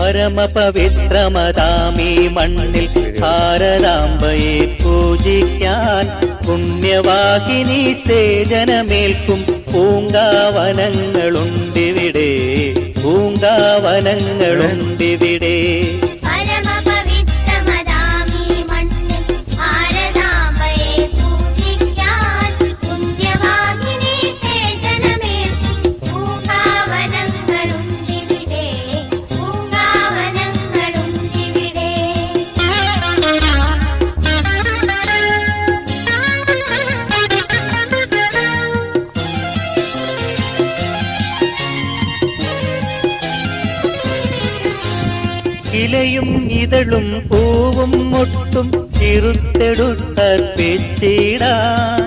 പരമപവിത്രമതാമീ മണ്ണിൽ ഭാരതാംബയെ പൂജിക്കാൻ പുണ്യവാഹിനി സേചനമേൽക്കും പൂങ്കാവനങ്ങളുണ്ടിവിടെ, പൂങ്കാവനങ്ങളുണ്ടിവിടെ. ഇലയും ഇതളും പൂവും മുട്ടും ചിറുത്തെടുത്തർപ്പിച്ചിടാൻ